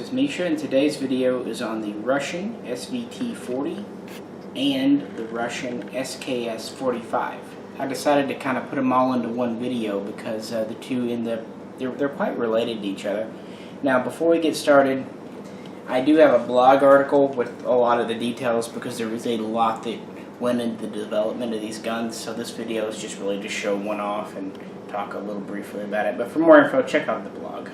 is Misha, and today's video is on the Russian SVT-40 and the Russian SKS-45. I decided to kind of put them all into one video because the two they're quite related to each other. Now, before we get started, I do have a blog article with a lot of the details because there was a lot that went into the development of these guns, so this video is just really to show one off and talk a little briefly about it. But for more info, check out the blog.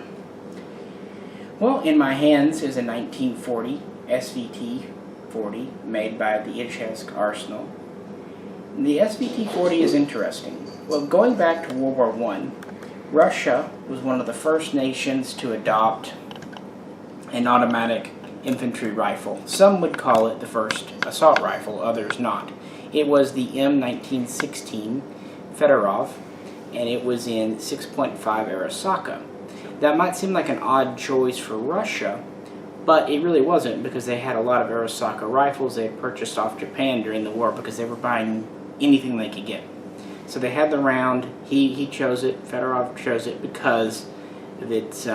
Well, in my hands is a 1940 SVT-40 made by the Izhevsk arsenal. The SVT-40 is interesting. Well, going back to World War I, Russia was one of the first nations to adopt an automatic infantry rifle. Some would call it the first assault rifle, others not. It was the M1916 Fedorov, and it was in 6.5 Arasaka. That might seem like an odd choice for Russia, but it really wasn't, because they had a lot of Arasaka rifles they had purchased off Japan during the war because they were buying anything they could get. So they had the round. He chose it, Fedorov chose it because of its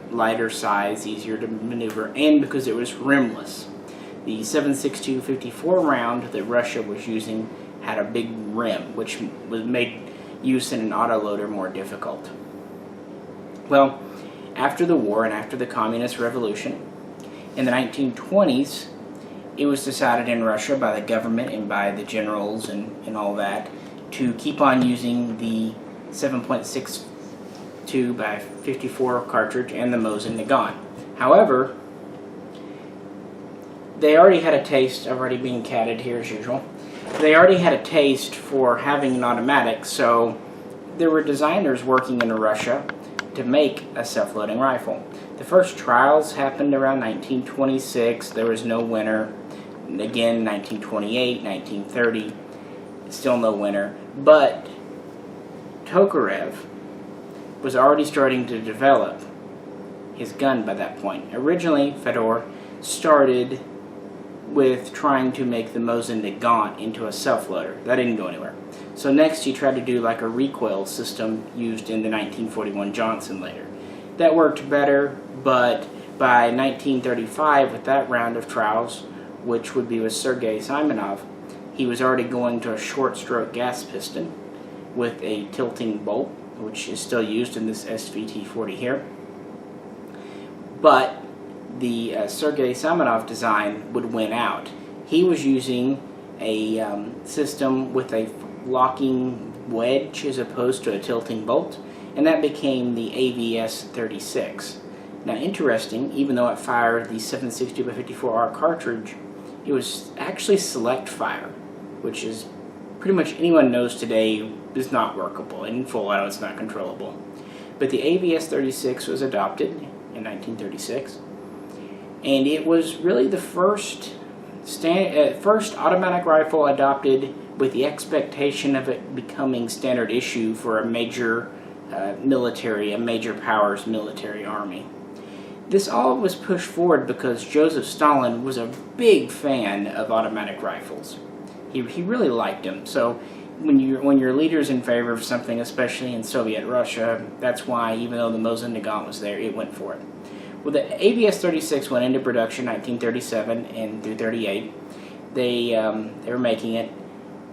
lighter size, easier to maneuver, and because it was rimless. The 7.62-54 round that Russia was using had a big rim, which made use in an autoloader more difficult. Well, after the war and after the Communist Revolution, in the 1920s, it was decided in Russia by the government and by the generals and all that to keep on using the 7.62 by 54 cartridge and the Mosin Nagant. However, they already had a taste, I've already been catted here as usual, they already had a taste for having an automatic, so there were designers working in Russia to make a self-loading rifle. The first trials happened around 1926. There was no winner. Again, 1928, 1930, still no winner. But Tokarev was already starting to develop his gun by that point. Originally, Fedor started with trying to make the Mosin Nagant into a self-loader. That didn't go anywhere. So next he tried to do like a recoil system used in the 1941 Johnson later. That worked better, but by 1935 with that round of trials, which would be with Sergei Simonov, he was already going to a short stroke gas piston with a tilting bolt, which is still used in this SVT-40 here. But the Sergei Simonov design would win out. He was using a system with a locking wedge as opposed to a tilting bolt, and that became the AVS-36. Now, interesting, even though it fired the 7.62-54R cartridge, it was actually select fire, which is pretty much anyone knows today is not workable. In full auto, it's not controllable. But the AVS-36 was adopted in 1936, and it was really the first automatic rifle adopted with the expectation of it becoming standard issue for a major major powers military army. This all was pushed forward because Joseph Stalin was a big fan of automatic rifles. He really liked them. So when your leader's in favor of something, especially in Soviet Russia, that's why, even though the Mosin Nagant was there, it went for it. Well, the AVS-36 went into production 1937 and through 38. They were making it,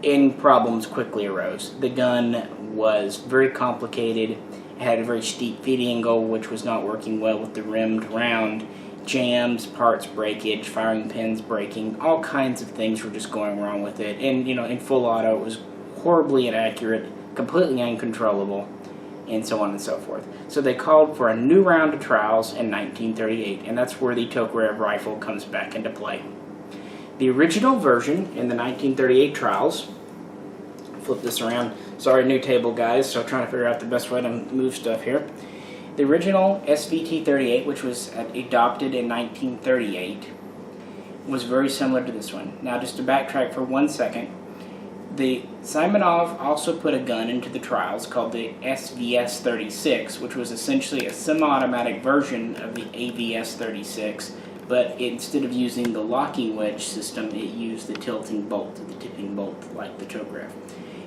and problems quickly arose. The gun was very complicated. It had a very steep feed angle, which was not working well with the rimmed round. Jams, parts breakage, firing pins breaking, all kinds of things were just going wrong with it. And, in full auto, it was horribly inaccurate, completely uncontrollable, and so on and so forth. So they called for a new round of trials in 1938, and that's where the Tokarev rifle comes back into play. The original version in the 1938 trials, flip this around, sorry, new table guys, so I'm trying to figure out the best way to move stuff here. The original SVT-38, which was adopted in 1938, was very similar to this one. Now, just to backtrack for 1 second, the Simonov also put a gun into the trials called the SVS-36, which was essentially a semi-automatic version of the AVS-36, but instead of using the locking wedge system, it used the tilting bolt, the tipping bolt, like the Tokarev.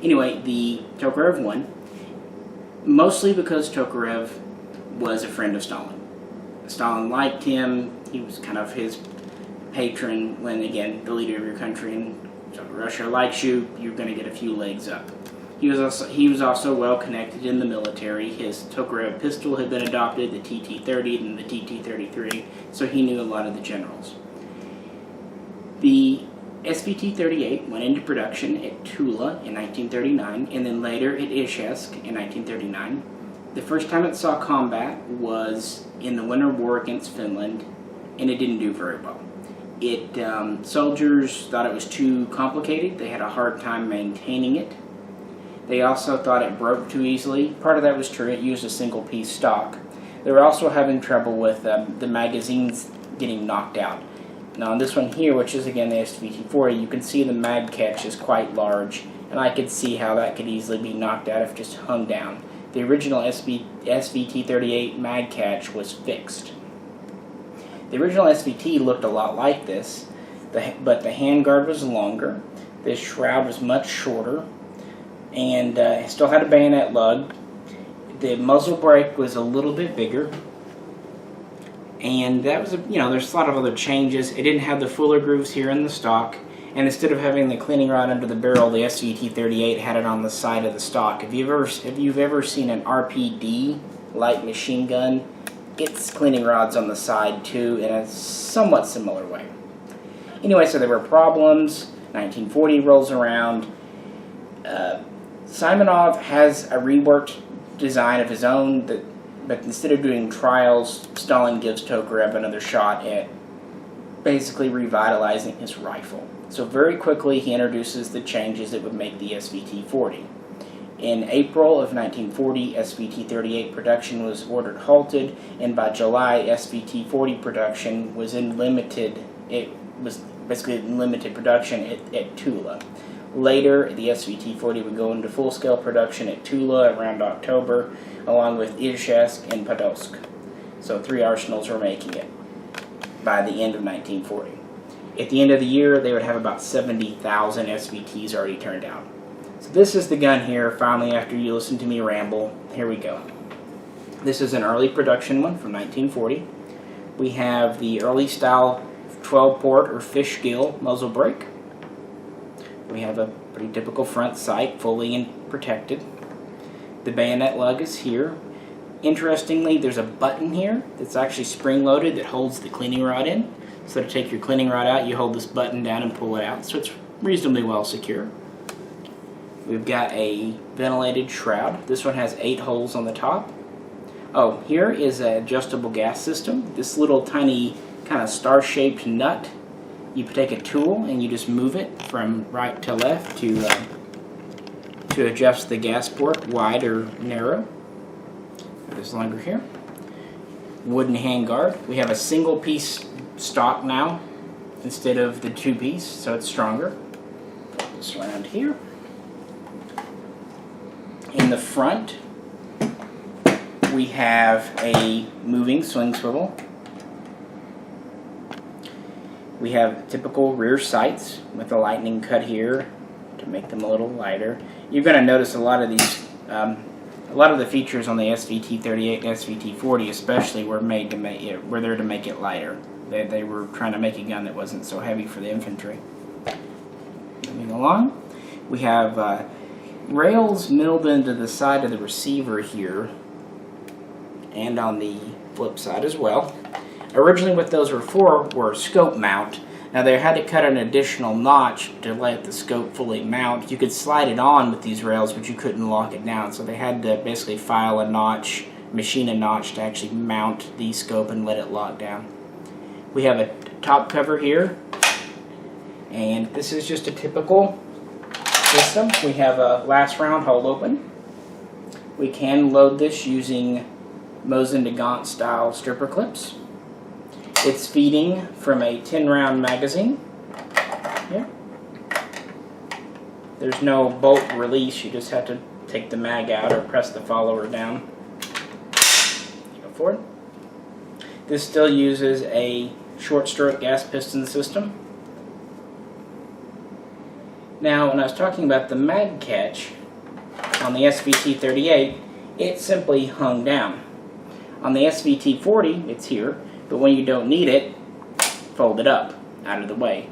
Anyway, the Tokarev won, mostly because Tokarev was a friend of Stalin. Stalin liked him. He was kind of his patron when, again, the leader of your country and Russia likes you, you're going to get a few legs up. He was also well connected in the military. His Tokarev pistol had been adopted, the TT-30 and the TT-33, so he knew a lot of the generals. The SVT-38 went into production at Tula in 1939, and then later at Izhevsk in 1939. The first time it saw combat was in the Winter War against Finland, and it didn't do very well. Soldiers thought it was too complicated. They had a hard time maintaining it. They also thought it broke too easily. Part of that was true. It used a single-piece stock. They were also having trouble with the magazines getting knocked out. Now on this one here, which is again the SVT-40, you can see the mag catch is quite large, and I could see how that could easily be knocked out if just hung down. The original SVT-38 mag catch was fixed. The original SVT looked a lot like this, but the handguard was longer, the shroud was much shorter, and it still had a bayonet lug. The muzzle brake was a little bit bigger, and that was, there's a lot of other changes. It didn't have the fuller grooves here in the stock, and instead of having the cleaning rod under the barrel, the SVT-38 had it on the side of the stock. If you've ever seen an RPD light machine gun, its cleaning rod's on the side too in a somewhat similar way. Anyway, so there were problems. 1940 rolls around. Simonov has a reworked design of his own, but instead of doing trials, Stalin gives Tokarev another shot at basically revitalizing his rifle. So very quickly he introduces the changes that would make the SVT-40. In April of 1940, SVT-38 production was ordered halted, and by July, SVT-40 production was in limited. It was basically in limited production at Tula. Later, the SVT-40 would go into full-scale production at Tula around October, along with Izhevsk and Podolsk. So 3 arsenals were making it by the end of 1940. At the end of the year, they would have about 70,000 SVTs already turned out. So this is the gun here, finally, after you listen to me ramble. Here we go. This is an early production one from 1940. We have the early style 12-port or fish gill muzzle brake. We have a pretty typical front sight, fully protected. The bayonet lug is here. Interestingly, there's a button here that's actually spring-loaded that holds the cleaning rod in. So to take your cleaning rod out, you hold this button down and pull it out. So it's reasonably well secure. We've got a ventilated shroud. This one has 8 holes on the top. Oh, here is an adjustable gas system. This little tiny kind of star-shaped nut. You take a tool and you just move it from right to left to adjust the gas port, wide or narrow. This longer here. Wooden handguard. We have a single piece stock now instead of the 2-piece, so it's stronger. Put this around here. In the front, we have a moving swing swivel. We have typical rear sights with a lightning cut here to make them a little lighter. You're going to notice a lot of these, a lot of the features on the SVT-38 and SVT-40 especially were made to make it, were there to make it lighter. They were trying to make a gun that wasn't so heavy for the infantry. Moving along, we have rails milled into the side of the receiver here, and on the flip side as well. Originally what those were for were scope mount. Now they had to cut an additional notch to let the scope fully mount. You could slide it on with these rails, but you couldn't lock it down, so they had to basically file a notch, machine a notch to actually mount the scope and let it lock down. We have a top cover here, and this is just a typical system. We have a last round hole open. We can load this using Mosin de Gaunt style stripper clips. It's feeding from a 10-round magazine. Here. There's no bolt release, you just have to take the mag out or press the follower down. Go forward. This still uses a short stroke gas piston system. Now, when I was talking about the mag catch on the SVT-38, it simply hung down. On the SVT-40, it's here, but when you don't need it, folded up out of the way.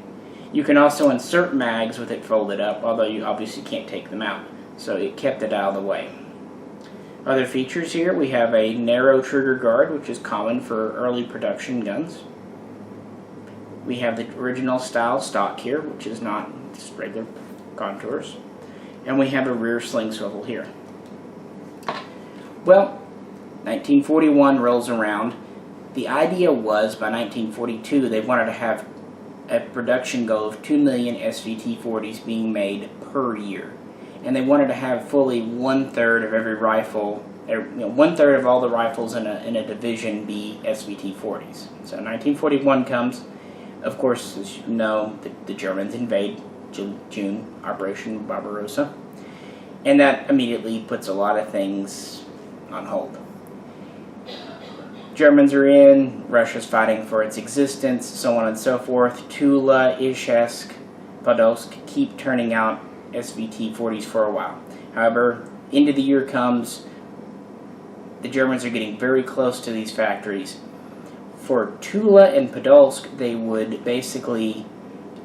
You can also insert mags with it folded up, although you obviously can't take them out. So it kept it out of the way. Other features here, we have a narrow trigger guard, which is common for early production guns. We have the original style stock here, which is not just regular contours. And we have a rear sling swivel here. Well, 1941 rolls around. The idea was, by 1942, they wanted to have a production goal of 2 million SVT-40s being made per year. And they wanted to have fully 1/3 of every rifle, 1/3 of all the rifles in a division be SVT-40s. So 1941 comes. Of course, as you know, the Germans invade June, Operation Barbarossa. And that immediately puts a lot of things on hold. Germans are in, Russia's fighting for its existence, so on and so forth. Tula, Izhevsk, Podolsk keep turning out SVT-40s for a while. However, end of the year comes, the Germans are getting very close to these factories. For Tula and Podolsk, they would basically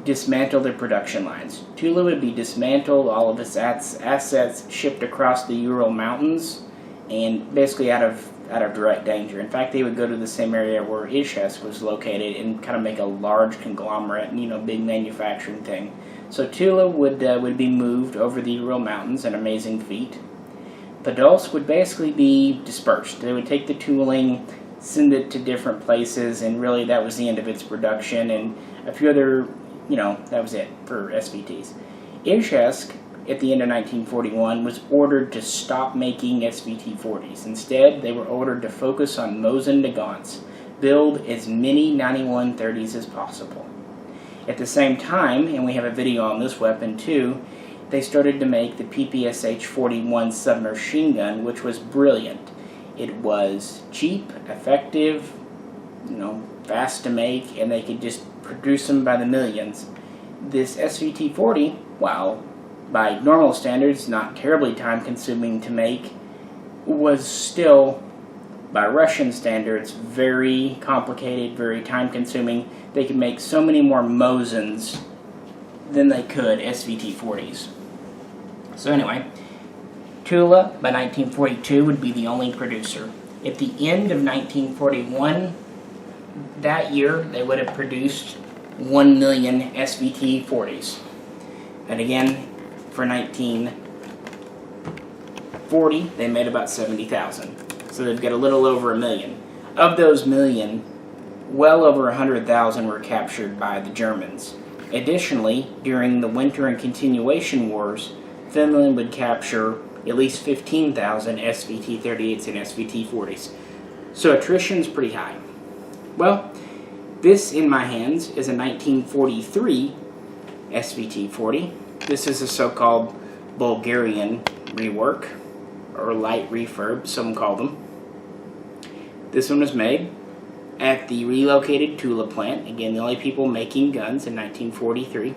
dismantle their production lines. Tula would be dismantled, all of its assets shipped across the Ural Mountains, and basically out of direct danger. In fact, they would go to the same area where Izhevsk was located and kind of make a large conglomerate, big manufacturing thing. So Tula would be moved over the Ural Mountains, an amazing feat. Podolsk would basically be dispersed. They would take the tooling, send it to different places, and really that was the end of its production, and a few other, that was it for SVTs. Izhevsk, at the end of 1941, was ordered to stop making SVT-40s. Instead, they were ordered to focus on Mosin Nagants, build as many 9130s as possible. At the same time, and we have a video on this weapon too, they started to make the PPSH-41 submachine gun, which was brilliant. It was cheap, effective, fast to make, and they could just produce them by the millions. This SVT-40, while by normal standards not terribly time-consuming to make, was still, by Russian standards, very complicated, very time-consuming. They could make so many more Mosins than they could SVT-40s. So anyway, Tula, by 1942, would be the only producer. At the end of 1941, that year, they would have produced 1 million SVT-40s. And again, for 1940, they made about 70,000. So they've got a little over 1 million. Of those million, well over 100,000 were captured by the Germans. Additionally, during the Winter and Continuation Wars, Finland would capture at least 15,000 SVT-38s and SVT-40s. So attrition's pretty high. Well, this in my hands is a 1943 SVT-40. This is a so-called Bulgarian rework, or light refurb, some call them. This one was made at the relocated Tula plant, again the only people making guns in 1943.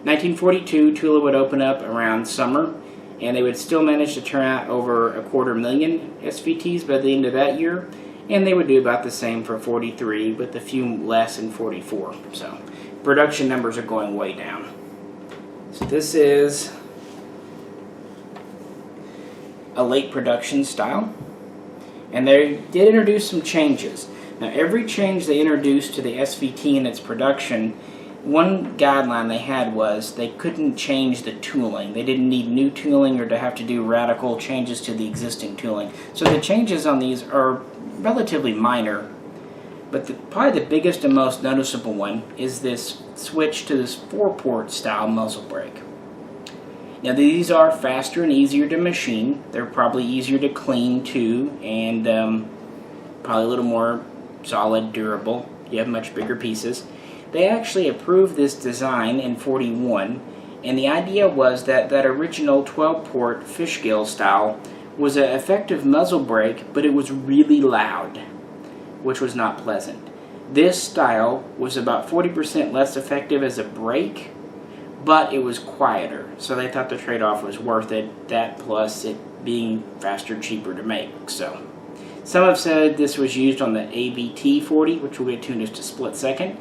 1942, Tula would open up around summer, and they would still manage to turn out over 250,000 SVTs by the end of that year, and they would do about the same for 43, with a few less in 44. So production numbers are going way down. So this is a late production style, and they did introduce some changes. Now every change they introduced to the SVT in its production, one guideline they had was they couldn't change the tooling. They didn't need new tooling or to have to do radical changes to the existing tooling. So the changes on these are relatively minor, but probably the biggest and most noticeable one is this switch to this 4-port style muzzle brake. Now these are faster and easier to machine. They're probably easier to clean too, and probably a little more solid, durable. You have much bigger pieces. They actually approved this design in 41, and the idea was that that original 12-port fishgill style was an effective muzzle brake, but it was really loud, which was not pleasant. This style was about 40% less effective as a brake, but it was quieter, so they thought the trade-off was worth it, that plus it being faster, cheaper to make. So some have said this was used on the ABT-40, which we'll get to in just a split second.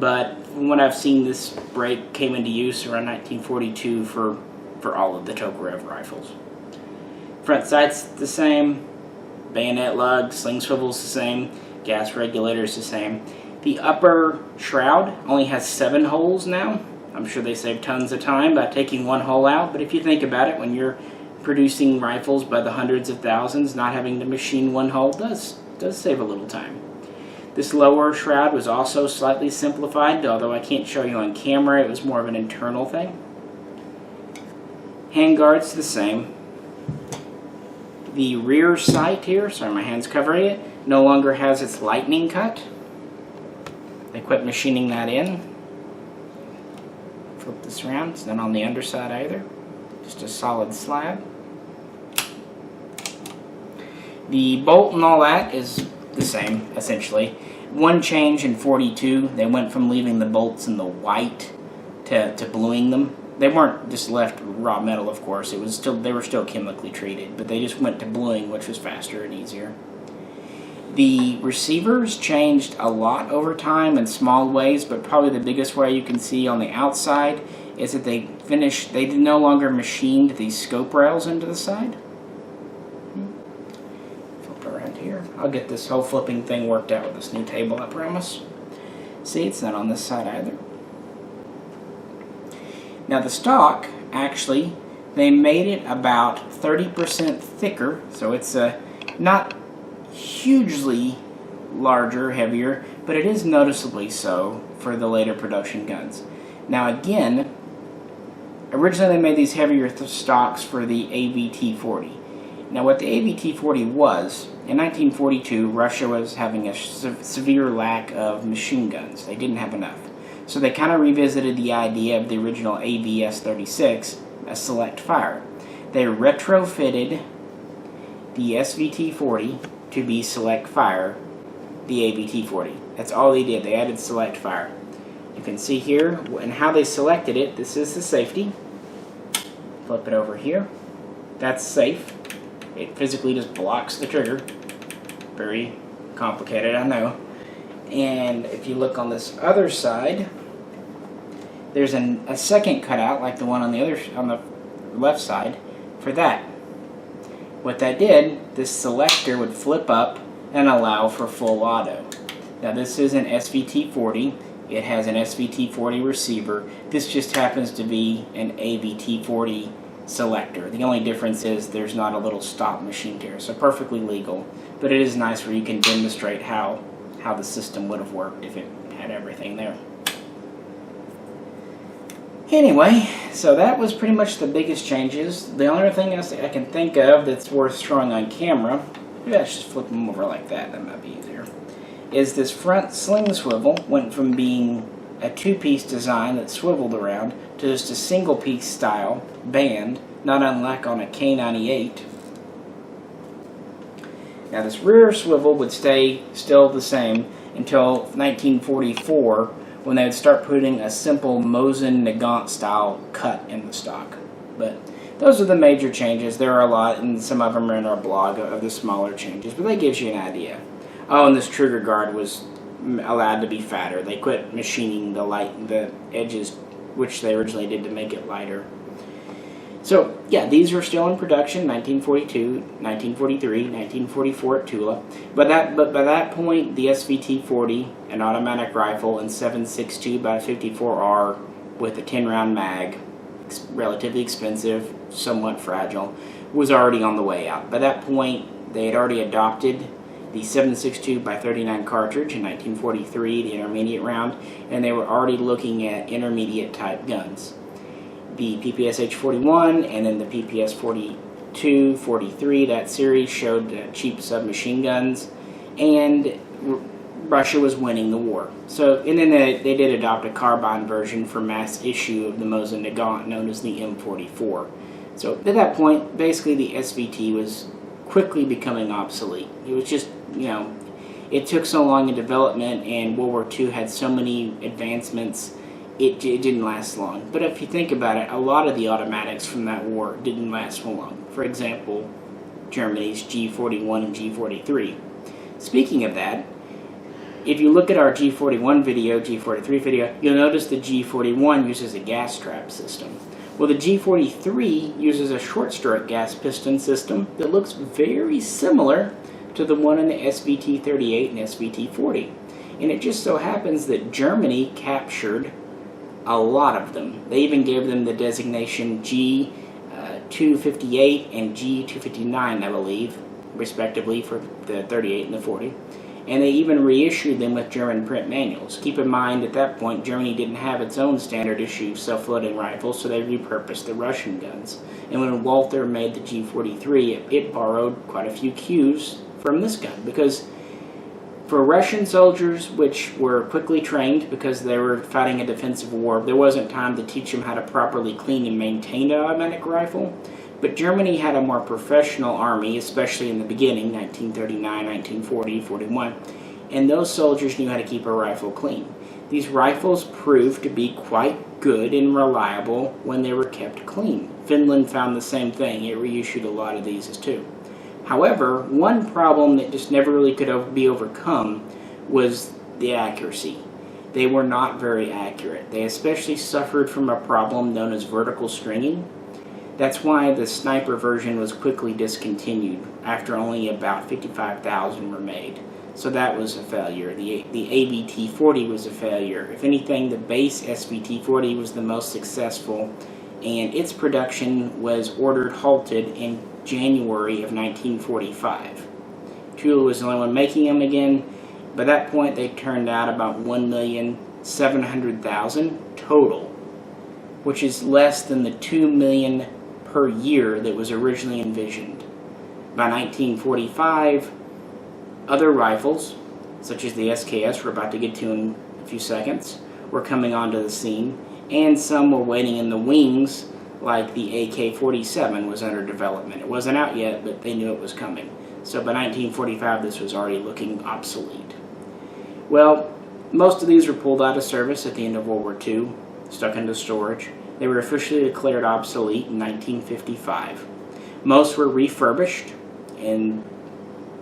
but from what I've seen, this brake came into use around 1942 for all of the Tokarev rifles. Front sight's the same, bayonet lug, sling swivel's the same, gas regulator's the same. The upper shroud only has 7 holes now. I'm sure they save tons of time by taking 1 hole out, but if you think about it, when you're producing rifles by the hundreds of thousands, not having to machine 1 hole does save a little time. This lower shroud was also slightly simplified, although I can't show you on camera. It was more of an internal thing. Handguard's the same. The rear sight here, sorry my hand's covering it, no longer has its lightning cut. They quit machining that in. Flip this around, it's not on the underside either. Just a solid slab. The bolt and all that is the same, essentially. One change in 42, they went from leaving the bolts in the white to bluing them. They weren't just left raw metal, of course. It was still, they were still chemically treated, but they just went to bluing, which was faster and easier. The receivers changed a lot over time in small ways, but probably the biggest way you can see on the outside is that they no longer machined these scope rails into the side. Flip around here. I'll get this whole flipping thing worked out with this new table, I promise. See, it's not on this side either. Now the stock, actually, they made it about 30% thicker, so it's not hugely larger, heavier, but it is noticeably so for the later production guns. Now again, originally they made these heavier stocks for the AVT-40. Now what the AVT-40 was, in 1942 Russia was having a severe lack of machine guns. They didn't have enough. So they kind of revisited the idea of the original AVS-36 as select fire. They retrofitted the SVT-40 to be select fire, the AVT-40. That's all they did. They added select fire. You can see here and how they selected it. This is the safety. Flip it over here. That's safe. It physically just blocks the trigger. Very complicated, I know. And if you look on this other side, there's a second cutout like the one on the left side for that. What that did, this selector would flip up and allow for full auto. Now this is an SVT-40. It has an SVT-40 receiver. This just happens to be an AVT-40 selector. The only difference is there's not a little stop machined here, so perfectly legal. But it is nice where you can demonstrate how the system would have worked if it had everything there. Anyway, so that was pretty much the biggest changes. The only thing else I can think of that's worth showing on camera, maybe I should just flip them over like that, that might be easier, is this front sling swivel went from being a 2-piece design that swiveled around to just a single-piece style band, not unlike on a K98. Now this rear swivel would stay still the same until 1944, when they would start putting a simple Mosin-Nagant style cut in the stock. But those are the major changes. There are a lot, and some of them are in our blog of the smaller changes, but that gives you an idea. Oh, and this trigger guard was allowed to be fatter. They quit machining the edges, which they originally did to make it lighter. So, yeah, these are still in production, 1942, 1943, 1944 at Tula. But by that point, the SVT-40, an automatic rifle, and 7.62 by 54R with a 10-round mag, relatively expensive, somewhat fragile, was already on the way out. By that point, they had already adopted the 7.62 by 39 cartridge in 1943, the intermediate round, and they were already looking at intermediate type guns. The PPSH-41 and then the PPS-42, 43, that series showed cheap submachine guns, and Russia was winning the war. So, and then they did adopt a carbine version for mass issue of the Mosin-Nagant known as the M44. So at that point, basically the SVT was quickly becoming obsolete. It was just, it took so long in development, and World War II had so many advancements, it didn't last long. But if you think about it, a lot of the automatics from that war didn't last for long. For example, Germany's G41 and G43. Speaking of that, If you look at our G41 video, G43 video, you'll notice the G41 uses a gas trap system. Well, the G43 uses a short stroke gas piston system that looks very similar to the one in the SVT-38 and SVT-40. And it just so happens that Germany captured a lot of them. They even gave them the designation G258 and G259, I believe, respectively, for the 38 and the 40. And they even reissued them with German print manuals. Keep in mind, at that point, Germany didn't have its own standard issue self-loading rifles, so they repurposed the Russian guns. And when Walther made the G43, it borrowed quite a few cues from this gun, because for Russian soldiers, which were quickly trained because they were fighting a defensive war, there wasn't time to teach them how to properly clean and maintain an automatic rifle. But Germany had a more professional army, especially in the beginning, 1939, 1940, 41, and those soldiers knew how to keep a rifle clean. These rifles proved to be quite good and reliable when they were kept clean. Finland found the same thing. It reissued a lot of these too. However, one problem that just never really could be overcome was the accuracy. They were not very accurate. They especially suffered from a problem known as vertical stringing. That's why the sniper version was quickly discontinued after only about 55,000 were made. So that was a failure. The AVT-40 was a failure. If anything, the base SVT-40 was the most successful, and its production was halted in January of 1945. Tula was the only one making them again. By that point, they turned out about 1,700,000 total, which is less than the 2 million per year that was originally envisioned. By 1945, other rifles, such as the SKS we're about to get to in a few seconds, were coming onto the scene, and some were waiting in the wings, like the AK-47 was under development. It wasn't out yet, but they knew it was coming. So by 1945, this was already looking obsolete. Well, most of these were pulled out of service at the end of World War II, stuck into storage. They were officially declared obsolete in 1955. Most were refurbished and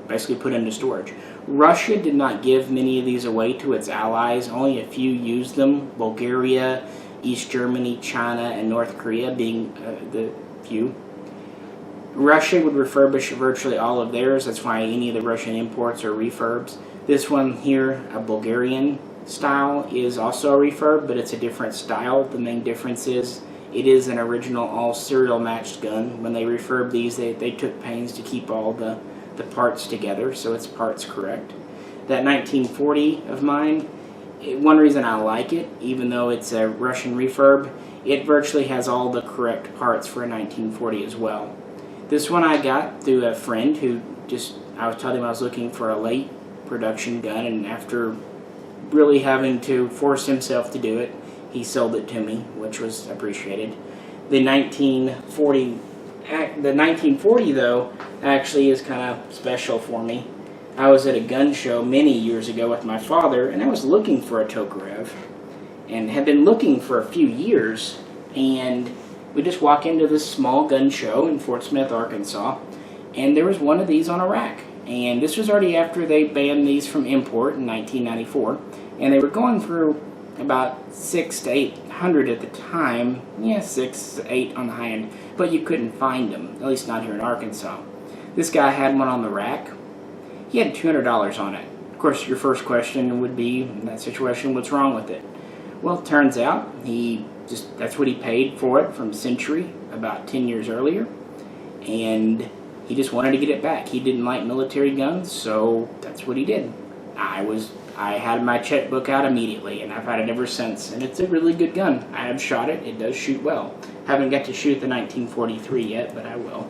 basically put into storage. Russia did not give many of these away to its allies. Only a few used them. Bulgaria, East Germany, China, and North Korea being the few. Russia would refurbish virtually all of theirs. That's why any of the Russian imports are refurbs. This one here, a Bulgarian style, is also a refurb, but it's a different style. The main difference is it is an original all serial matched gun. When they refurb these, they took pains to keep all the parts together, so it's parts correct. That 1940 of mine, one reason I like it, even though it's a Russian refurb, it virtually has all the correct parts for a 1940 as well. This one I got through a friend who I was telling him I was looking for a late production gun, and after really having to force himself to do it, he sold it to me, which was appreciated. The 1940 though actually is kind of special for me. I was at a gun show many years ago with my father, and I was looking for a Tokarev, and had been looking for a few years, and we just walk into this small gun show in Fort Smith, Arkansas, and there was one of these on a rack. And this was already after they banned these from import in 1994, and they were going for about 600 to 800 at the time. Yeah, 6 to 8 on the high end, but you couldn't find them, at least not here in Arkansas. This guy had one on the rack. He had $200 on it. Of course, your first question would be, in that situation, what's wrong with it? Well, it turns out that's what he paid for it from Century about 10 years earlier, and he just wanted to get it back. He didn't like military guns, so that's what he did. I had my checkbook out immediately, and I've had it ever since. And it's a really good gun. I have shot it. It does shoot well. Haven't got to shoot the 1943 yet, but I will.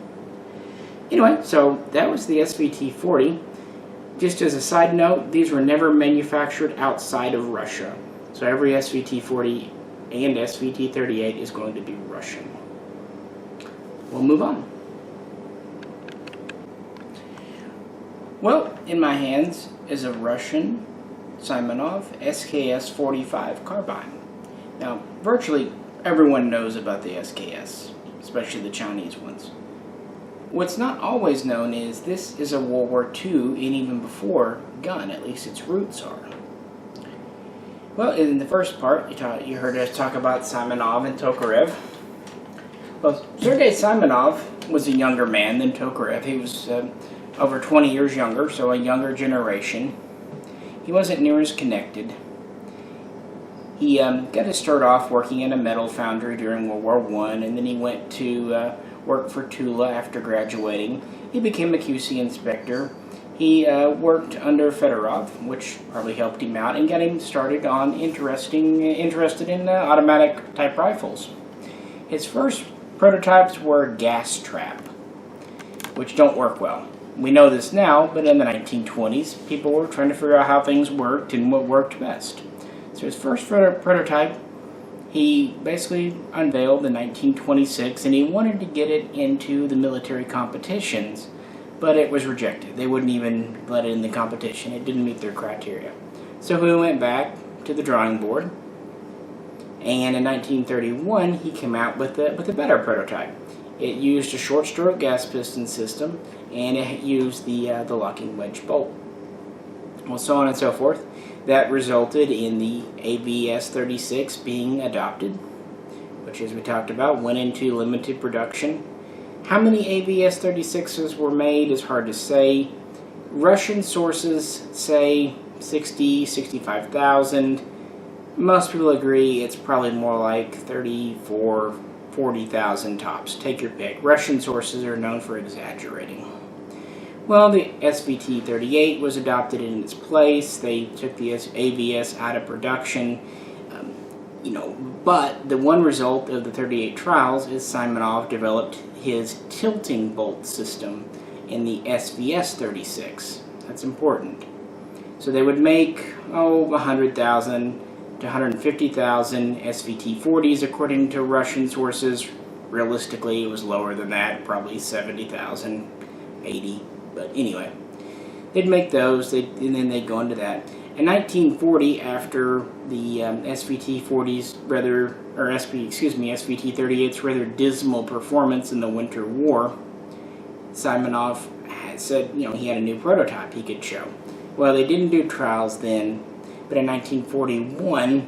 Anyway, so that was the SVT-40. Just as a side note, these were never manufactured outside of Russia. So every SVT-40 and SVT-38 is going to be Russian. We'll move on. Well, in my hands is a Russian Simonov SKS-45 carbine. Now, virtually everyone knows about the SKS, especially the Chinese ones. What's not always known is this is a World War II and even before gun, at least its roots are. Well, in the first part, you heard us talk about Simonov and Tokarev. Well, Sergei Simonov was a younger man than Tokarev. He was over 20 years younger, so a younger generation. He wasn't near as connected. He got to start off working in a metal foundry during World War I, and then he went to work for Tula after graduating. He became a QC inspector. He worked under Fedorov, which probably helped him out and got him started on interested in automatic type rifles. His first prototypes were gas trap, which don't work well. We know this now, but in the 1920s, people were trying to figure out how things worked and what worked best. So his first prototype, he basically unveiled in 1926, and he wanted to get it into the military competitions, but it was rejected. They wouldn't even let it in the competition. It didn't meet their criteria. So he went back to the drawing board, and in 1931, he came out with a better prototype. It used a short-stroke gas piston system, and it used the locking wedge bolt. Well, so on and so forth. That resulted in the AVS-36 being adopted, which, as we talked about, went into limited production. How many AVS-36s were made is hard to say. Russian sources say 60, 65,000. Most people agree it's probably more like 34, 40,000 tops. Take your pick. Russian sources are known for exaggerating. Well, the SVT-38 was adopted in its place. They took the AVS out of production. But the one result of the 38 trials is Simonov developed his tilting bolt system in the SVS-36. That's important. So they would make, 100,000 to 150,000 SVT-40s according to Russian sources. Realistically, it was lower than that, probably 70,000, 80. But anyway, they'd make those, and then they'd go into that. In 1940, after the SVT-40's SVT-38's rather dismal performance in the Winter War, Simonov had said, he had a new prototype he could show. Well, they didn't do trials then, but in 1941,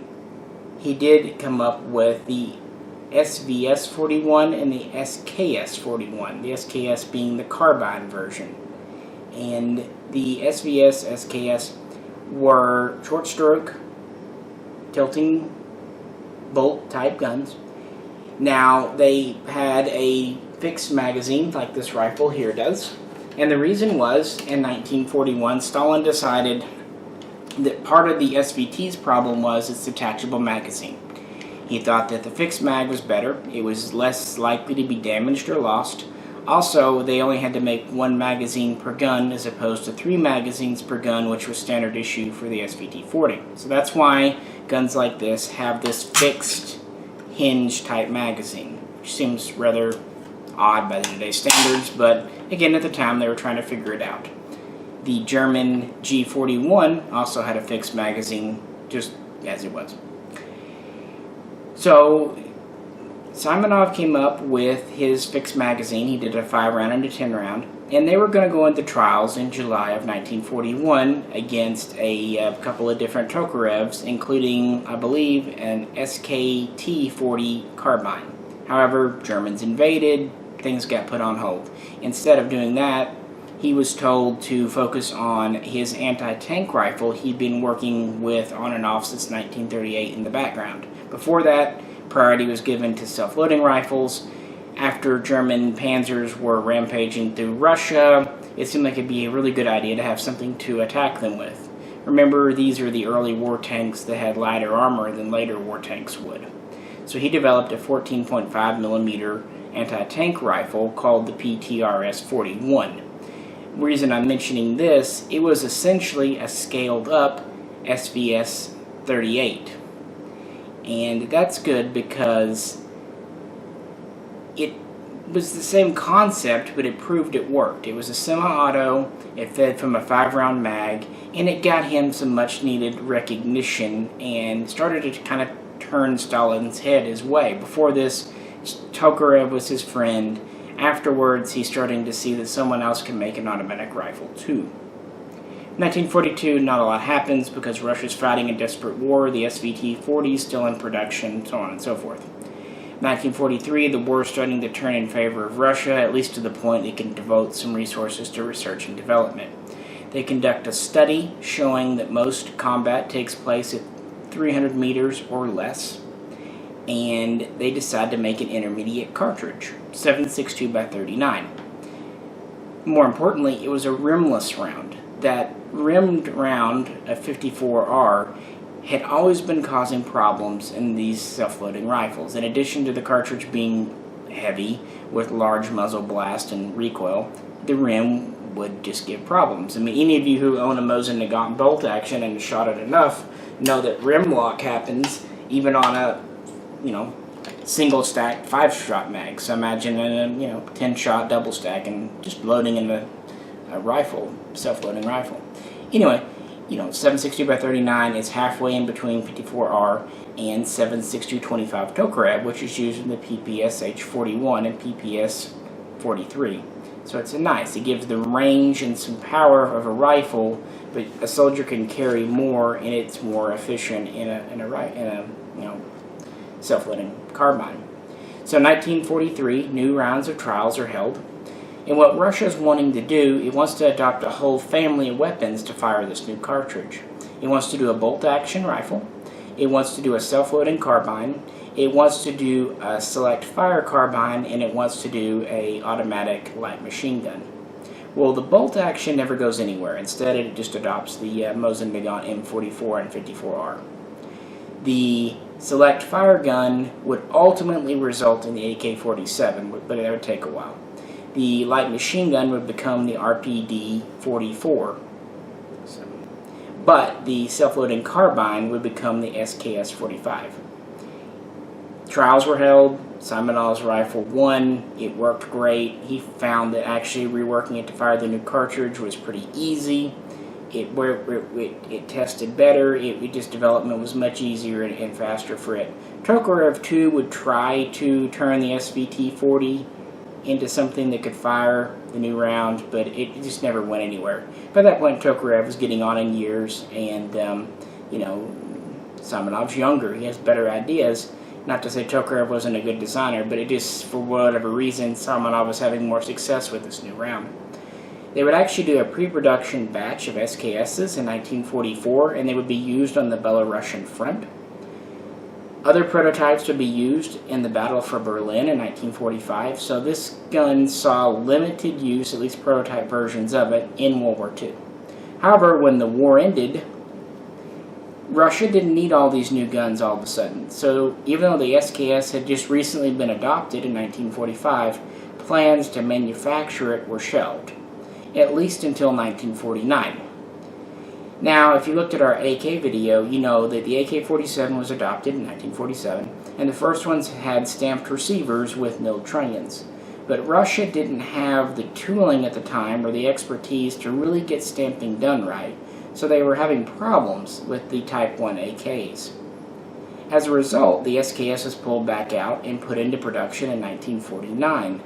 he did come up with the SVS-41 and the SKS-41, the SKS being the carbine version. And the SVS, SKS were short-stroke, tilting bolt type guns. Now, they had a fixed magazine like this rifle here does. And the reason was, in 1941, Stalin decided that part of the SVT's problem was its detachable magazine. He thought that the fixed mag was better. It was less likely to be damaged or lost. Also, they only had to make one magazine per gun as opposed to 3 magazines per gun, which was standard issue for the SVT-40. So that's why guns like this have this fixed hinge type magazine, which seems rather odd by today's standards, but again, at the time they were trying to figure it out. The German G41 also had a fixed magazine, just as it was. So Simonov came up with his fixed magazine. He did a 5-round and a 10-round, and they were going to go into trials in July of 1941 against a couple of different Tokarevs, including, I believe, an SKT-40 carbine. However, Germans invaded, things got put on hold. Instead of doing that, he was told to focus on his anti-tank rifle he'd been working with on and off since 1938 in the background. Before that, priority was given to self-loading rifles. After German panzers were rampaging through Russia, it seemed like it'd be a really good idea to have something to attack them with. Remember, these are the early war tanks that had lighter armor than later war tanks would. So he developed a 14.5mm anti-tank rifle called the PTRS-41. The reason I'm mentioning this, it was essentially a scaled-up SVS-38. And that's good because it was the same concept, but it proved it worked. It was a semi-auto, it fed from a 5-round mag, and it got him some much-needed recognition and started to kind of turn Stalin's head his way. Before this, Tokarev was his friend. Afterwards, he's starting to see that someone else can make an automatic rifle too. 1942, not a lot happens because Russia's fighting a desperate war, the SVT-40 is still in production, so on and so forth. 1943, the war is starting to turn in favor of Russia, at least to the point it can devote some resources to research and development. They conduct a study showing that most combat takes place at 300 meters or less, and they decide to make an intermediate cartridge, 7.62 by 39. More importantly, it was a rimless round. That rimmed round, a 54R, had always been causing problems in these self-loading rifles. In addition to the cartridge being heavy with large muzzle blast and recoil, the rim would just give problems. I mean, any of you who own a Mosin Nagant bolt action and shot it enough know that rim lock happens even on a, single stack 5-shot mag. So imagine a 10-shot double stack and just loading in a rifle, self-loading rifle. Anyway, 7.62 by 39 is halfway in between 54R and 7.62-25 Tokarev, which is used in the PPSH-41 and PPS-43. So it's nice. It gives the range and some power of a rifle, but a soldier can carry more, and it's more efficient in a self-loading carbine. So 1943, new rounds of trials are held. And what Russia's wanting to do, it wants to adopt a whole family of weapons to fire this new cartridge. It wants to do a bolt-action rifle. It wants to do a self-loading carbine. It wants to do a select fire carbine, and it wants to do a automatic light machine gun. Well, the bolt-action never goes anywhere. Instead, it just adopts the Mosin Nagant M44 and 54R. The select fire gun would ultimately result in the AK-47, but it would take a while. The light machine gun would become the RPD-44. But the self-loading carbine would become the SKS-45. Trials were held. Simonov's rifle won. It worked great. He found that actually reworking it to fire the new cartridge was pretty easy. It tested better. Just development was much easier and faster for it. Tokarev too would try to turn the SVT-40 into something that could fire the new round, but it just never went anywhere. By that point, Tokarev was getting on in years, and Simonov's younger. He has better ideas. Not to say Tokarev wasn't a good designer, but it just, for whatever reason, Simonov was having more success with this new round. They would actually do a pre-production batch of SKSs in 1944, and they would be used on the Belarusian front. Other prototypes would be used in the Battle for Berlin in 1945, so this gun saw limited use, at least prototype versions of it, in World War II. However, when the war ended, Russia didn't need all these new guns all of a sudden. So even though the SKS had just recently been adopted in 1945, plans to manufacture it were shelved, at least until 1949. Now, if you looked at our AK video, you know that the AK-47 was adopted in 1947, and the first ones had stamped receivers with milled trunnions. But Russia didn't have the tooling at the time or the expertise to really get stamping done right, so they were having problems with the Type 1 AKs. As a result, the SKS was pulled back out and put into production in 1949,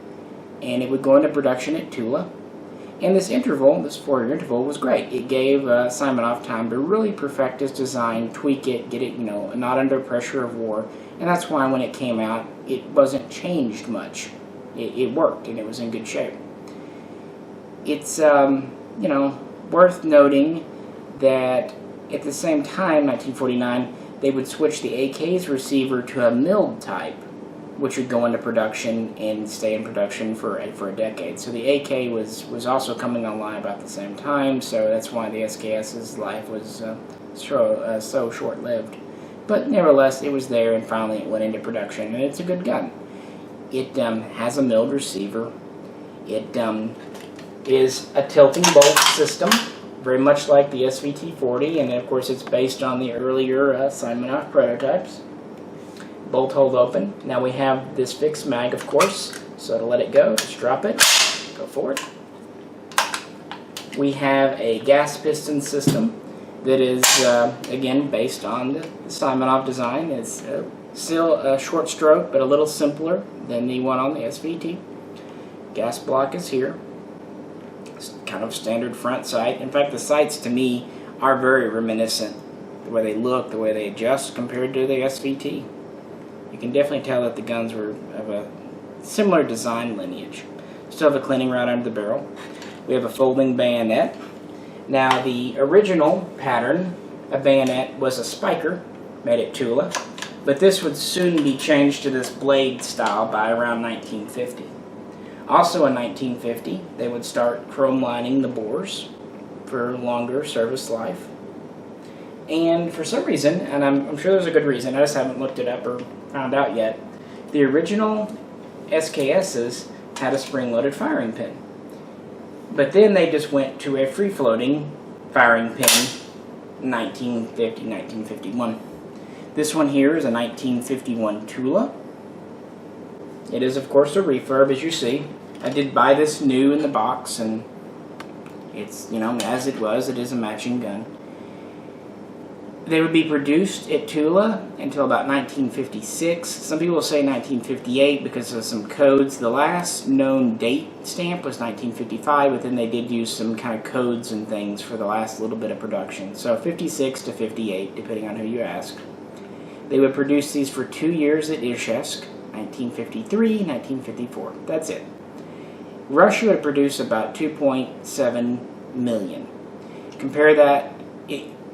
and it would go into production at Tula. And this interval, this 4-year interval, was great. It gave Simonov time to really perfect his design, tweak it, get it, not under pressure of war. And that's why when it came out, it wasn't changed much. It worked, and it was in good shape. It's, worth noting that at the same time, 1949, they would switch the AK's receiver to a milled type, which would go into production and stay in production for a decade. So the AK was also coming online about the same time, so that's why the SKS's life was so short-lived. But nevertheless, it was there, and finally it went into production, and it's a good gun. It has a milled receiver. It is a tilting bolt system, very much like the SVT-40, and of course it's based on the earlier Simonov prototypes. Bolt hold open. Now we have this fixed mag, of course, so to let it go, just drop it, go forward. We have a gas piston system that is, again, based on the Simonov design. It's still a short stroke, but a little simpler than the one on the SVT. Gas block is here. kind of standard front sight. In fact, the sights to me are very reminiscent. The way they look, the way they adjust compared to the SVT. You can definitely tell that the guns were of a similar design lineage. Still have a cleaning rod under the barrel. We have a folding bayonet. Now the original pattern of bayonet was a spiker made at Tula, but this would soon be changed to this blade style by around 1950. Also in 1950, they would start chrome lining the bores for longer service life. And for some reason, and I'm sure there's a good reason, I just haven't looked it up or found out yet, the original SKSs had a spring-loaded firing pin. But then they just went to a free-floating firing pin in 1950, 1951. This one here is a 1951 Tula. It is, of course, a refurb, as you see. I did buy this new in the box, and it's, you know, as it was, it is a matching gun. They would be produced at Tula until about 1956. Some people say 1958 because of some codes. The last known date stamp was 1955, but then they did use some kind of codes and things for the last little bit of production. So 56 to 58, depending on who you ask. They would produce these for 2 years at Izhevsk, 1953, 1954. That's it. Russia would produce about 2.7 million. Compare that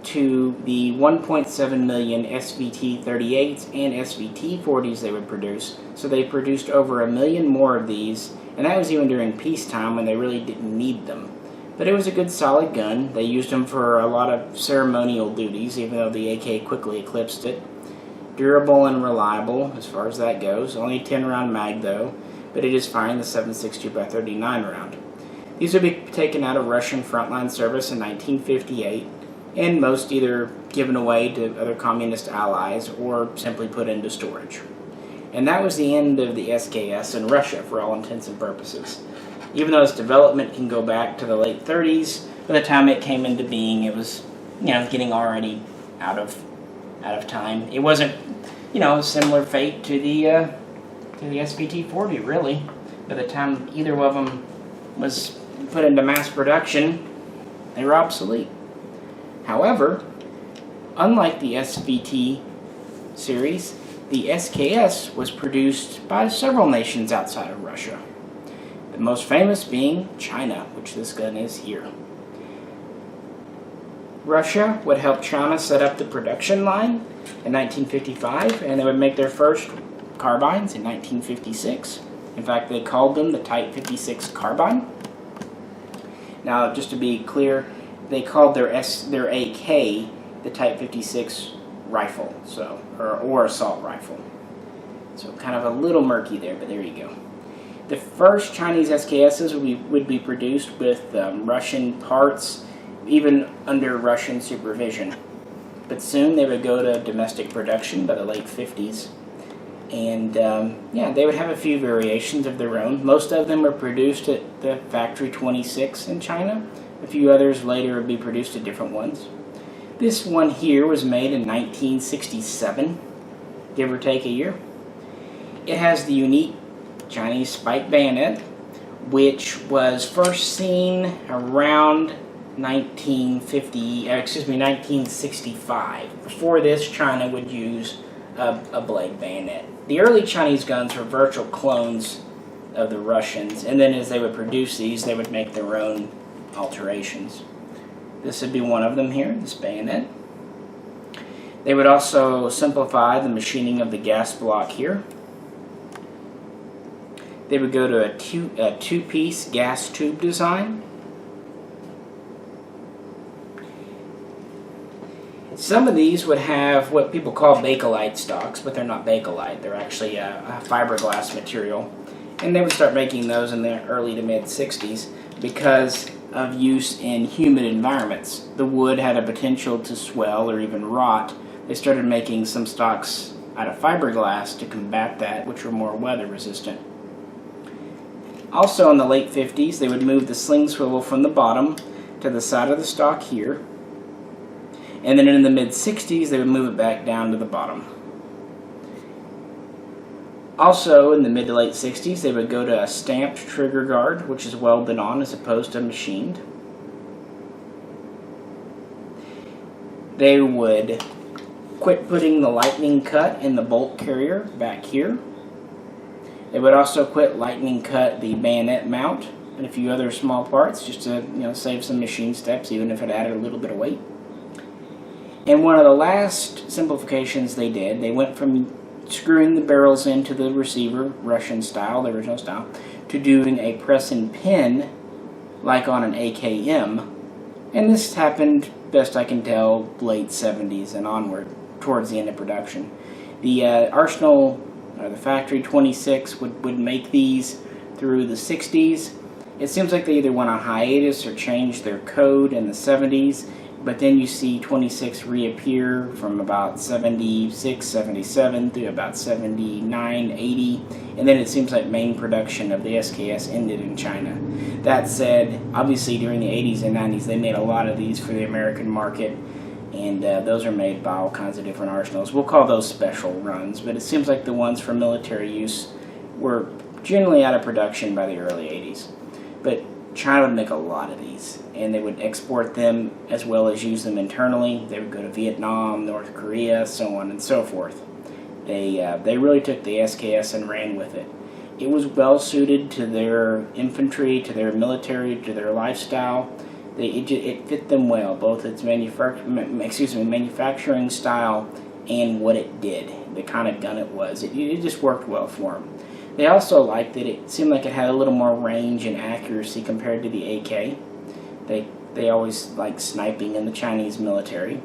to the 1.7 million SVT-38s and SVT-40s they would produce. So they produced over 1 million more of these, and that was even during peacetime when they really didn't need them. But it was a good solid gun. They used them for a lot of ceremonial duties, even though the AK quickly eclipsed it. Durable and reliable as far as that goes. Only a 10-round mag though, but it is firing the 7.62x39 round. These would be taken out of Russian frontline service in 1958, and most either given away to other communist allies or simply put into storage. And that was the end of the SKS in Russia for all intents and purposes. Even though its development can go back to the late 30s, by the time it came into being, it was, you know, getting already out of time. It wasn't, you know, a similar fate to the SVT-40, really. By the time either of them was put into mass production, they were obsolete. However, unlike the SVT series, the SKS was produced by several nations outside of Russia. The most famous being China, which this gun is here. Russia would help China set up the production line in 1955, and they would make their first carbines in 1956. In fact, they called them the Type 56 carbine. Now, just to be clear, they called their AK the Type 56 rifle, so or assault rifle. So kind of a little murky there, but there you go. The first Chinese SKSs would be produced with Russian parts, even under Russian supervision. But soon they would go to domestic production by the late 50s. And yeah, they would have a few variations of their own. Most of them were produced at the Factory 26 in China. A few others later would be produced at different ones. This one here was made in 1967, give or take a year. It has the unique Chinese spike bayonet, which was first seen around 1965. Before this, China would use a blade bayonet. The early Chinese guns were virtual clones of the Russians, and then as they would produce these, they would make their own alterations. This would be one of them here, this bayonet. They would also simplify the machining of the gas block here. They would go to a two-piece gas tube design. Some of these would have what people call Bakelite stocks, but they're not Bakelite. They're actually a fiberglass material. And they would start making those in the early to mid-60s because of use in humid environments. The wood had a potential to swell or even rot. They started making some stocks out of fiberglass to combat that, which were more weather resistant. Also in the late 50s, they would move the sling swivel from the bottom to the side of the stock here. And then in the mid-60s, they would move it back down to the bottom. Also, in the mid to late 60s, they would go to a stamped trigger guard, which is welded on as opposed to machined. They would quit putting the lightning cut in the bolt carrier back here. They would also quit lightning cut the bayonet mount and a few other small parts just to save some machine steps, even if it added a little bit of weight. And one of the last simplifications they did, they went from screwing the barrels into the receiver, Russian style, the original style, to doing a press and pin like on an AKM. And this happened, best I can tell, late 70s and onward, towards the end of production. The Arsenal, or the Factory 26, would make these through the 60s. It seems like they either went on hiatus or changed their code in the 70s, but then you see 26 reappear from about 76, 77 through about 79, 80, and then it seems like main production of the SKS ended in China. That said, obviously during the 80s and 90s they made a lot of these for the American market, and those are made by all kinds of different arsenals. We'll call those special runs, but it seems like the ones for military use were generally out of production by the early 80s. But China would make a lot of these, and they would export them as well as use them internally. They would go to Vietnam, North Korea, so on and so forth. They really took the SKS and ran with it. It was well suited to their infantry, to their military, to their lifestyle. It fit them well, both its manufacturing style and what it did, the kind of gun it was. It just worked well for them. They also liked that it seemed like it had a little more range and accuracy compared to the AK. They always liked sniping in the Chinese military.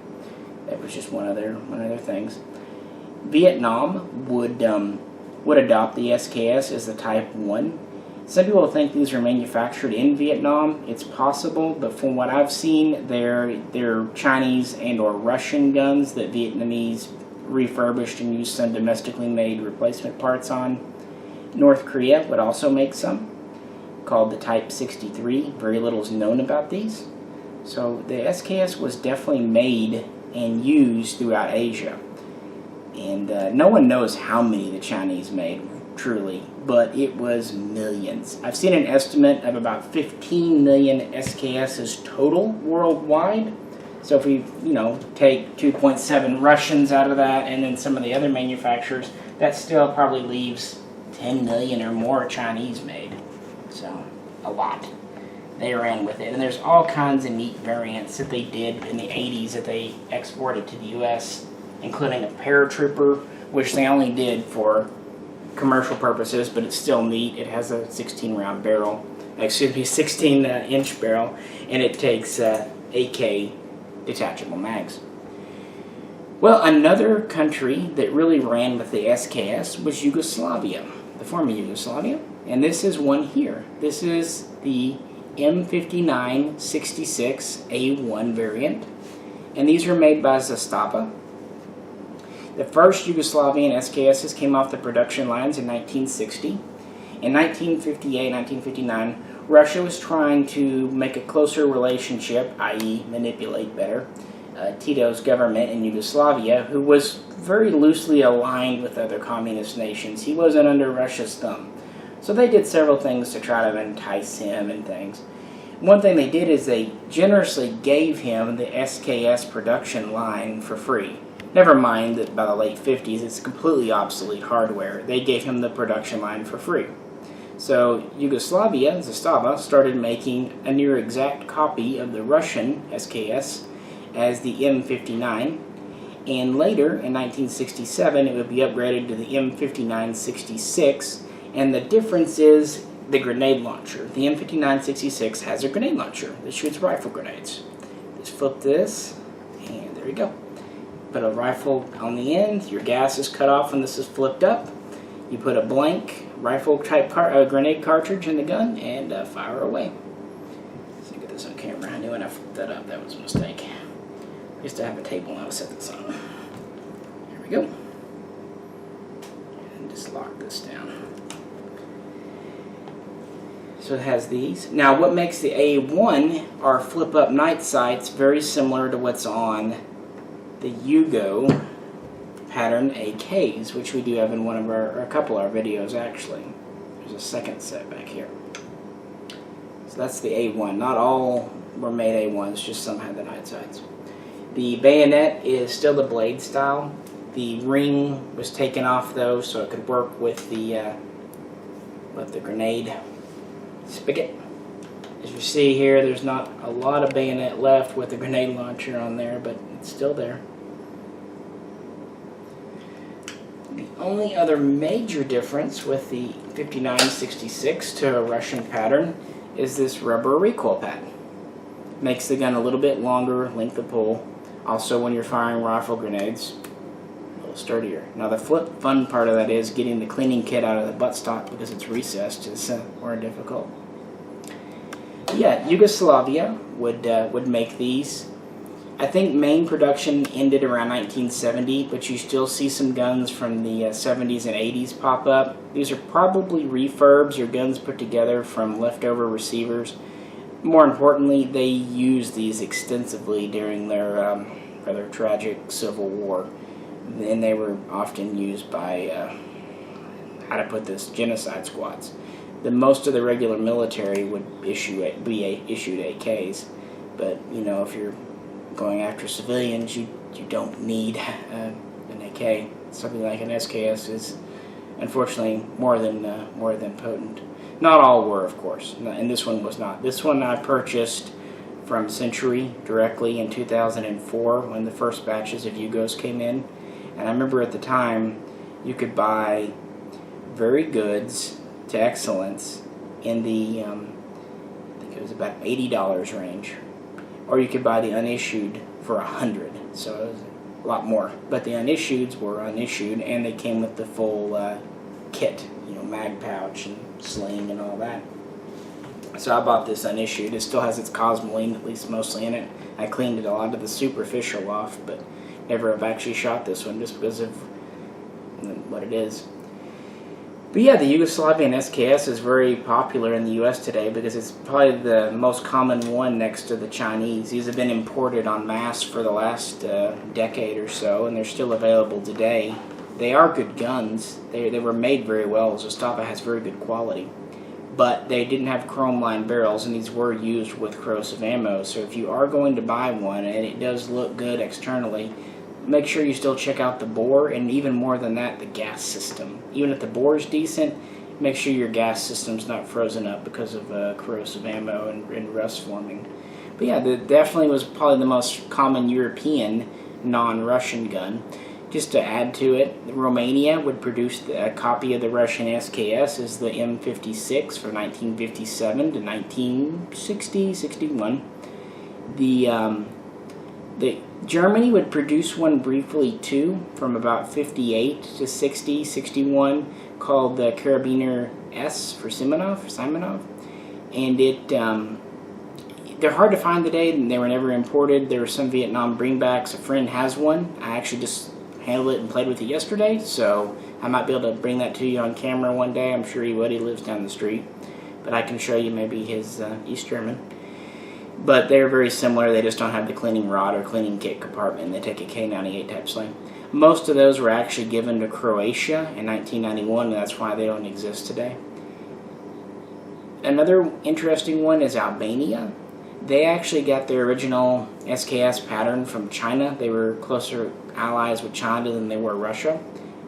That was just one of their things. Vietnam would adopt the SKS as the Type 1. Some people think these are manufactured in Vietnam. It's possible, but from what I've seen, they're Chinese and or Russian guns that Vietnamese refurbished and used some domestically made replacement parts on. North Korea would also make some, called the Type 63. Very little is known about these. So the SKS was definitely made and used throughout Asia. And no one knows how many the Chinese made, truly, but it was millions. I've seen an estimate of about 15 million SKSs total worldwide. So if we, take 2.7 Russians out of that and then some of the other manufacturers, that still probably leaves 10 million or more Chinese made. So, a lot. They ran with it. And there's all kinds of neat variants that they did in the 80s that they exported to the U.S., including a paratrooper, which they only did for commercial purposes, but it's still neat. It has a 16-inch barrel, and it takes AK detachable mags. Well, another country that really ran with the SKS was Yugoslavia, the former Yugoslavia, and this is one here. This is the M5966A1 variant, and these are made by Zastava. The first Yugoslavian SKSs came off the production lines in 1960. In 1958, 1959, Russia was trying to make a closer relationship, i.e. manipulate better, Tito's government in Yugoslavia, who was very loosely aligned with other communist nations. He wasn't under Russia's thumb. So they did several things to try to entice him and things. One thing they did is they generously gave him the SKS production line for free. Never mind that by the late 50s it's completely obsolete hardware. They gave him the production line for free. So Yugoslavia, Zastava, started making a near exact copy of the Russian SKS as the M59, and later in 1967 it would be upgraded to the M5966, and the difference is the grenade launcher. The M5966 has a grenade launcher that shoots rifle grenades. Just flip this, and there you go. Put a rifle on the end, your gas is cut off when this is flipped up. You put a blank rifle type grenade cartridge in the gun and fire away. Let's get this on camera. I knew when I flipped that up, that was a mistake. I used to have a table and I would set this on. Here we go. And just lock this down. So it has these. Now what makes the A1 are flip up night sights very similar to what's on the Yugo pattern AKs, which we do have in one of a couple of our videos actually. There's a second set back here. So that's the A1. Not all were made A1s, just some had the night sights. The bayonet is still the blade style. The ring was taken off though, so it could work with the grenade spigot. As you see here, there's not a lot of bayonet left with the grenade launcher on there, but it's still there. The only other major difference with the 5966 to a Russian pattern is this rubber recoil pad. Makes the gun a little bit longer length of pull. Also, when you're firing rifle grenades, a little sturdier. Now the fun part of that is getting the cleaning kit out of the buttstock because it's recessed is more difficult. Yeah, Yugoslavia would make these. I think main production ended around 1970, but you still see some guns from the 70s and 80s pop up. These are probably refurbs or guns put together from leftover receivers. More importantly, they used these extensively during their rather tragic civil war, and they were often used by, how to put this, genocide squads. Most of the regular military would be issued AKs, but you know, if you're going after civilians, you don't need an AK. Something like an SKS is unfortunately more than potent. Not all were, of course, and this one was not. This one I purchased from Century directly in 2004 when the first batches of Yugos came in, and I remember at the time you could buy very goods to excellence in the I think it was about $80 range, or you could buy the unissued for $100, so it was a lot more. But the unissueds were unissued, and they came with the full kit, you know, mag pouch and sling and all that. So I bought this unissued. It still has its Cosmoline, at least mostly in it. I cleaned it a lot of the superficial off, but never have actually shot this one just because of what it is. But yeah, the Yugoslavian SKS is very popular in the U.S. today because it's probably the most common one next to the Chinese. These have been imported en masse for the last decade or so, and they're still available today. They are good guns. They were made very well. Zastava has very good quality. But they didn't have chrome-lined barrels, and these were used with corrosive ammo. So if you are going to buy one, and it does look good externally, make sure you still check out the bore, and even more than that, the gas system. Even if the bore is decent, make sure your gas system's not frozen up because of corrosive ammo and rust forming. But yeah, that definitely was probably the most common European non-Russian gun. Just to add to it, Romania would produce a copy of the Russian SKS as the M56 from 1957 to 1960, 61. Germany would produce one briefly too, from about 58 to 60, 61, called the Karabiner S for Simonov, and they're hard to find today, and they were never imported. There were some Vietnam bringbacks. A friend has one. I actually just handled it and played with it yesterday, so I might be able to bring that to you on camera one day. I'm sure he would. He lives down the street, but I can show you maybe his East German. But they're very similar. They just don't have the cleaning rod or cleaning kit compartment. They take a K98 type sling. Most of those were actually given to Croatia in 1991, and that's why they don't exist today. Another interesting one is Albania. They actually got their original SKS pattern from China. They were closer allies with China than they were Russia.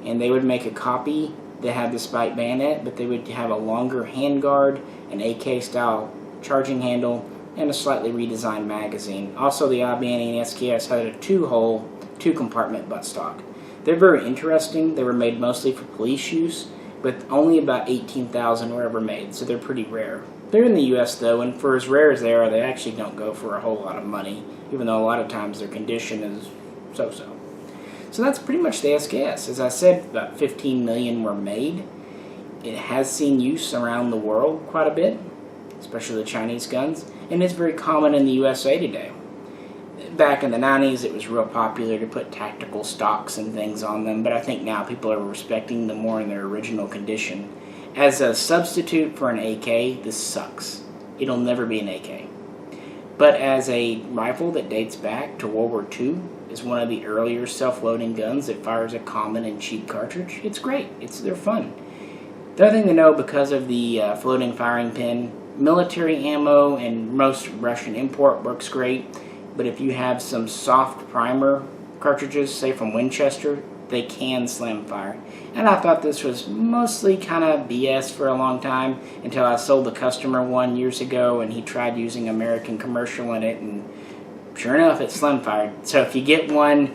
And they would make a copy that had the spike bayonet, but they would have a longer handguard, an AK-style charging handle, and a slightly redesigned magazine. Also, the Albanian SKS had a two-hole, two-compartment buttstock. They're very interesting. They were made mostly for police use, but only about 18,000 were ever made, so they're pretty rare. They're in the U.S. though, and for as rare as they are, they actually don't go for a whole lot of money, even though a lot of times their condition is so-so. So that's pretty much the SKS. As I said, about 15 million were made. It has seen use around the world quite a bit, especially the Chinese guns, and it's very common in the USA today. Back in the 90s, it was real popular to put tactical stocks and things on them, but I think now people are respecting them more in their original condition. As a substitute for an AK, this sucks. It'll never be an AK. But as a rifle that dates back to World War II, is one of the earlier self-loading guns that fires a common and cheap cartridge. It's great. They're fun. The other thing to know, because of the floating firing pin, military ammo and most Russian import works great, but if you have some soft primer cartridges, say from Winchester, they can slam fire. And I thought this was mostly kind of BS for a long time until I sold the customer one years ago and he tried using American commercial in it, and sure enough, it slam fired. So if you get one,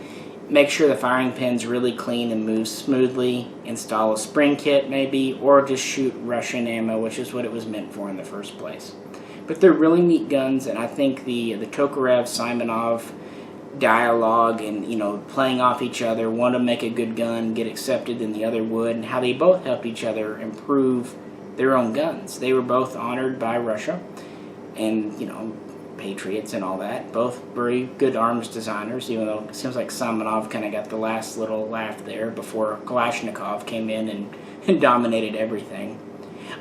make sure the firing pin's really clean and moves smoothly. Install a spring kit maybe, or just shoot Russian ammo, which is what it was meant for in the first place. But they're really neat guns, and I think the Tokarev Simonov dialogue and, you know, playing off each other, one to make a good gun get accepted than the other would, and how they both help each other improve their own guns. They were both honored by Russia, and, you know, patriots and all that. Both very good arms designers, even though it seems like Simonov kind of got the last little laugh there before Kalashnikov came in and dominated everything.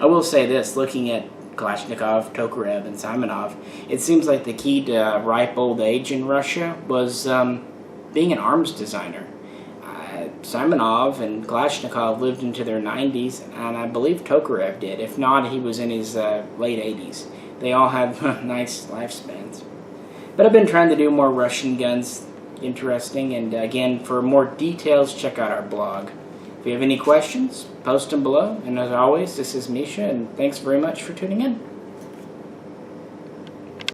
I will say this, looking at Kalashnikov, Tokarev, and Simonov, it seems like the key to ripe old age in Russia was being an arms designer. Simonov and Kalashnikov lived into their 90s, and I believe Tokarev did. If not, he was in his late 80s. They all have nice lifespans. But I've been trying to do more Russian guns interesting, and again, for more details, check out our blog. If you have any questions, post them below. And as always, this is Misha, and thanks very much for tuning in.